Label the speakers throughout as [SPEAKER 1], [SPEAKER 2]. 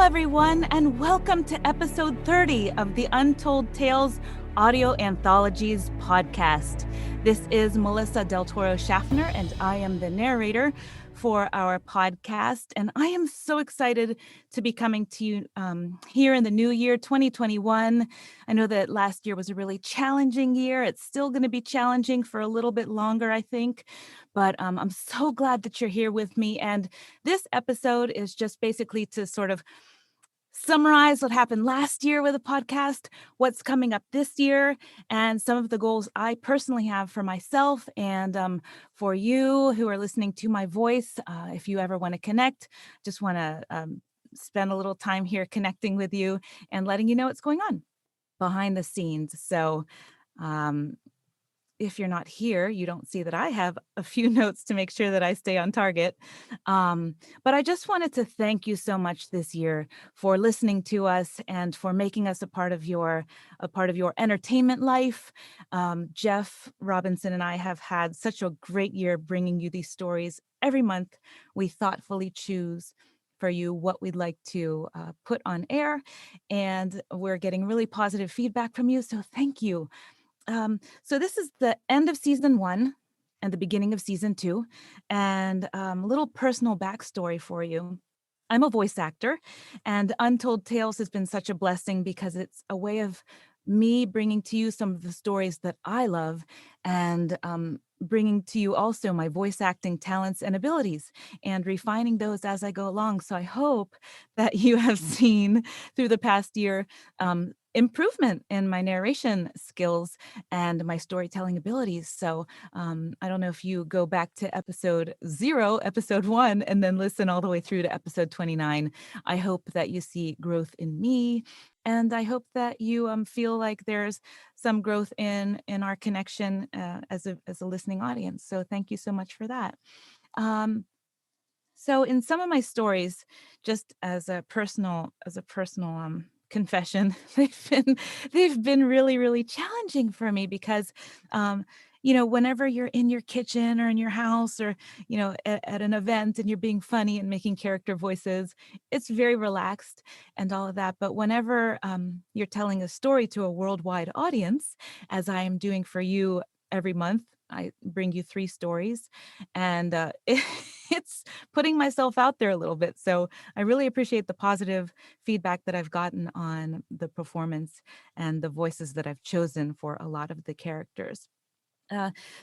[SPEAKER 1] everyone, and welcome to episode 30 of the Untold Tales Audio Anthologies podcast. This is Melissa Del Toro Schaffner, and I am the narrator for our podcast. And I am so excited to be coming to you here in the new year, 2021. I know that last year was a really challenging year. It's still going to be challenging for a little bit longer, I think. But I'm so glad that you're here with me. And this episode is just basically to sort of summarize what happened last year with the podcast, what's coming up this year, and some of the goals I personally have for myself and for you who are listening to my voice. If you ever want to connect, just want to spend a little time here connecting with you and letting you know what's going on behind the scenes. So if you're not here, you don't see that I have a few notes to make sure that I stay on target. But I just wanted to thank you so much this year for listening to us and for making us a part of your entertainment life. Jeff Robinson and I have had such a great year bringing you these stories every month. We thoughtfully choose for you what we'd like to put on air, and we're getting really positive feedback from you. So thank you. So this is the end of season 1 and the beginning of season 2, and a little personal backstory for you. I'm a voice actor, and Untold Tales has been such a blessing because it's a way of me bringing to you some of the stories that I love and bringing to you also my voice acting talents and abilities and refining those as I go along. So I hope that you have seen through the past year improvement in my narration skills and my storytelling abilities. So I don't know if you go back to episode 0, episode 1, and then listen all the way through to episode 29. I hope that you see growth in me, and I hope that you feel like there's some growth in our connection as a listening audience. So thank you so much for that. So in some of my stories, just as a personal confession, they've been really, really challenging for me because whenever you're in your kitchen or in your house or at an event and you're being funny and making character voices, it's very relaxed and all of that. But whenever you're telling a story to a worldwide audience, as I am doing for you every month, I bring you 3 stories, and it's putting myself out there a little bit. So I really appreciate the positive feedback that I've gotten on the performance and the voices that I've chosen for a lot of the characters.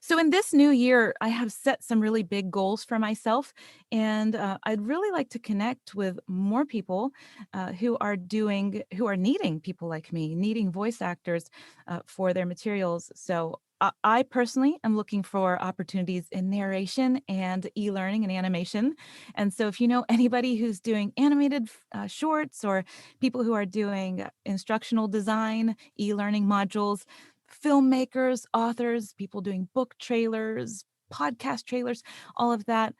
[SPEAKER 1] So in this new year, I have set some really big goals for myself, and I'd really like to connect with more people who are needing people like me, needing voice actors for their materials. So I personally am looking for opportunities in narration and e-learning and animation. And so if you know anybody who's doing animated shorts or people who are doing instructional design, e-learning modules, filmmakers, authors, people doing book trailers, podcast trailers, all of that.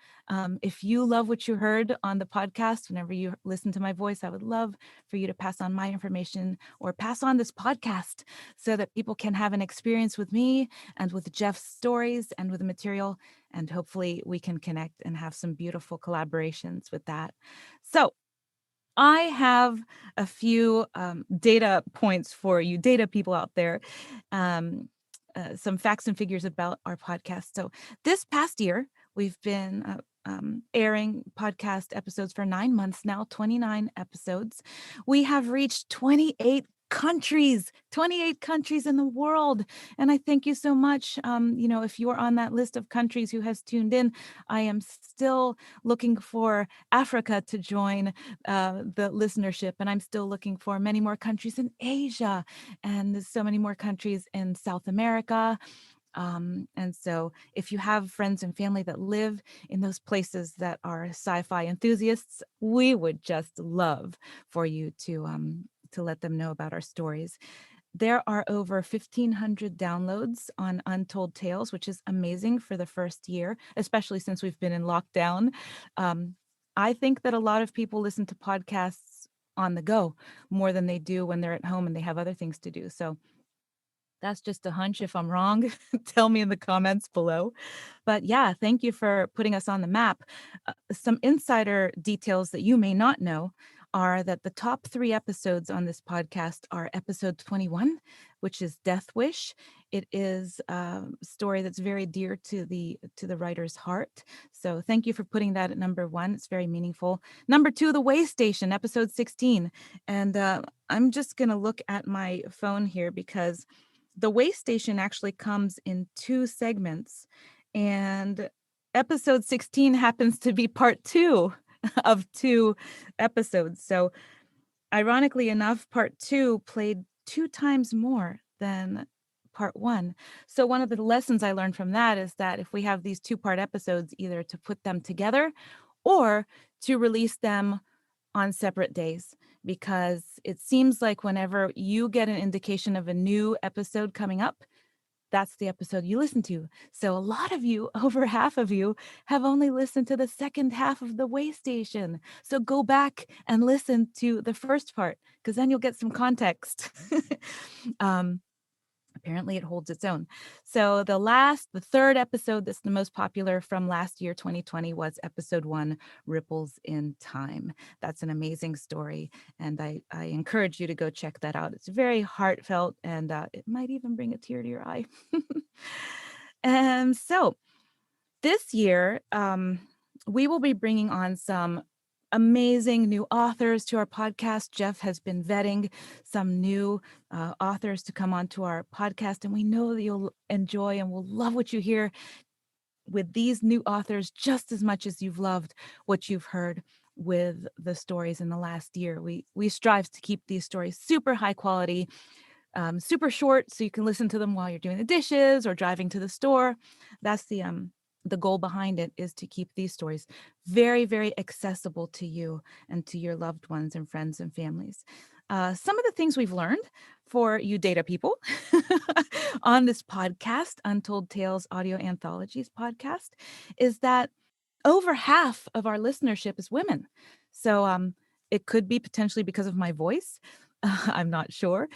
[SPEAKER 1] If you love what you heard on the podcast, whenever you listen to my voice, I would love for you to pass on my information or pass on this podcast so that people can have an experience with me and with Jeff's stories and with the material. And hopefully we can connect and have some beautiful collaborations with that. So I have a few data points for you, data people out there, some facts and figures about our podcast. So this past year, we've been airing podcast episodes for 9 months now, 29 episodes. We have reached 28 countries in the world. And I thank you so much. If you're on that list of countries who has tuned in, I am still looking for Africa to join the listenership. And I'm still looking for many more countries in Asia, and there's so many more countries in South America. And so if you have friends and family that live in those places that are sci-fi enthusiasts, we would just love for you to let them know about our stories. There are over 1,500 downloads on Untold Tales, which is amazing for the first year, especially since we've been in lockdown. I think that a lot of people listen to podcasts on the go more than they do when they're at home and they have other things to do. So that's just a hunch. If I'm wrong, tell me in the comments below. But yeah, thank you for putting us on the map. Some insider details that you may not know are that the top 3 episodes on this podcast are episode 21, which is Death Wish. It is a story that's very dear to the writer's heart. So thank you for putting that at number 1. It's very meaningful. Number 2, The Way Station, episode 16. And I'm just going to look at my phone here because The Way Station actually comes in 2 segments. And episode 16 happens to be part 2 of 2 episodes. So ironically enough, part 2 played 2 times more than part 1. So one of the lessons I learned from that is that if we have these 2-part episodes, either to put them together or to release them on separate days, because it seems like whenever you get an indication of a new episode coming up, that's the episode you listen to. So a lot of you, over half of you, have only listened to the second half of The Way Station. So go back and listen to the first part, because then you'll get some context. Apparently it holds its own. So the third episode that's the most popular from last year, 2020, was episode 1, Ripples in Time. That's an amazing story, and I encourage you to go check that out. It's very heartfelt, and it might even bring a tear to your eye. And so this year, we will be bringing on some amazing new authors to our podcast. Jeff has been vetting some new authors to come onto our podcast, and we know that you'll enjoy and will love what you hear with these new authors just as much as you've loved what you've heard with the stories in the last year. We strive to keep these stories super high quality, super short, so you can listen to them while you're doing the dishes or driving to the store. That's the goal behind it, is to keep these stories very, very accessible to you and to your loved ones and friends and families. Some of the things we've learned for you data people on this podcast, Untold Tales Audio Anthologies podcast, is that over half of our listenership is women. So it could be potentially because of my voice. I'm not sure.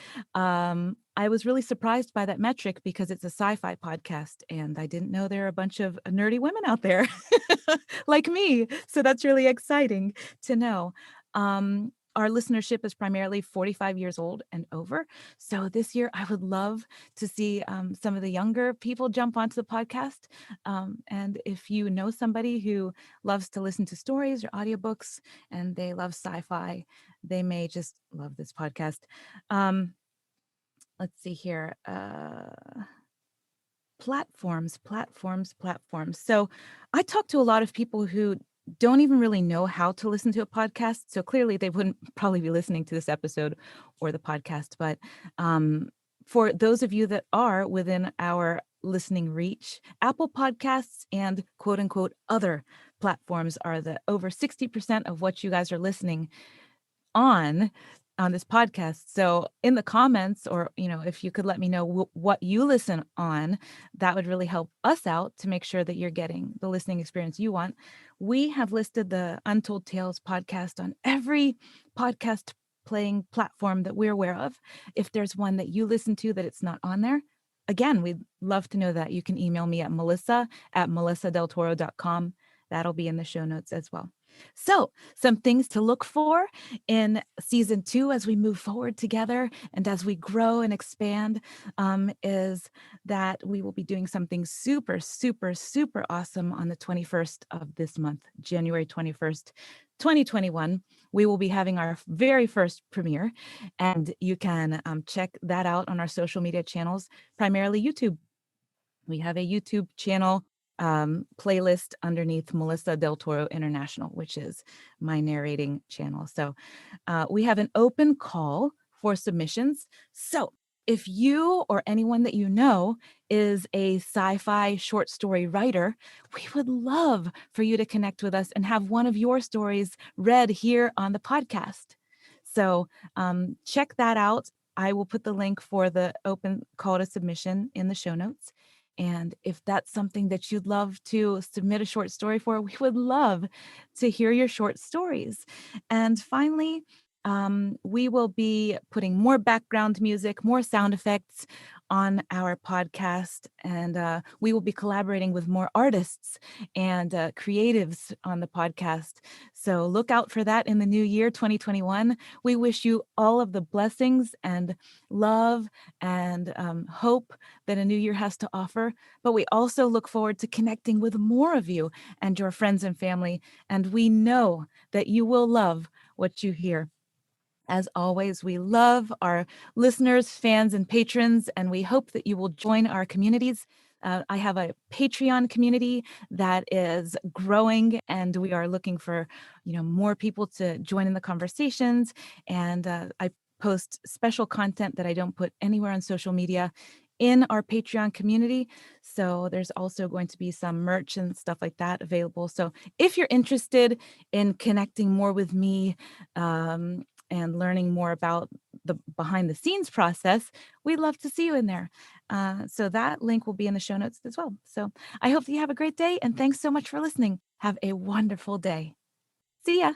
[SPEAKER 1] I was really surprised by that metric because it's a sci-fi podcast, and I didn't know there are a bunch of nerdy women out there like me. So that's really exciting to know. Our listenership is primarily 45 years old and over. So this year, I would love to see some of the younger people jump onto the podcast. And if you know somebody who loves to listen to stories or audiobooks and they love sci-fi, they may just love this podcast. Let's see here. Platforms. So I talk to a lot of people who don't even really know how to listen to a podcast. So clearly they wouldn't probably be listening to this episode or the podcast. But for those of you that are within our listening reach, Apple Podcasts and quote unquote other platforms are the over 60% of what you guys are listening on this podcast. So in the comments, or if you could let me know what you listen on, that would really help us out to make sure that you're getting the listening experience you want. We have listed the Untold Tales podcast on every podcast playing platform that we're aware of. If there's one that you listen to that it's not on there, again, we'd love to know that. You can email me at melissa@melissadeltoro.com. That'll be in the show notes as well. So some things to look for in season 2 as we move forward together and as we grow and expand, is that we will be doing something super, super, super awesome on the 21st of this month, January 21st, 2021. We will be having our very first premiere, and you can check that out on our social media channels, primarily YouTube. We have a YouTube channel playlist underneath Melissa Del Toro International, which is my narrating channel. So we have an open call for submissions. So if you or anyone that you know is a sci-fi short story writer, we would love for you to connect with us and have one of your stories read here on the podcast. So check that out. I will put the link for the open call to submission in the show notes. And if that's something that you'd love to submit a short story for, we would love to hear your short stories. And finally, We will be putting more background music, more sound effects on our podcast, and we will be collaborating with more artists and creatives on the podcast. So look out for that in the new year, 2021. We wish you all of the blessings and love and hope that a new year has to offer. But we also look forward to connecting with more of you and your friends and family. And we know that you will love what you hear. As always, we love our listeners, fans, and patrons, and we hope that you will join our communities. I have a Patreon community that is growing, and we are looking for, more people to join in the conversations. And I post special content that I don't put anywhere on social media in our Patreon community. So there's also going to be some merch and stuff like that available. So if you're interested in connecting more with me, and learning more about the behind the scenes process, we'd love to see you in there. So that link will be in the show notes as well. So I hope that you have a great day, and thanks so much for listening. Have a wonderful day. See ya.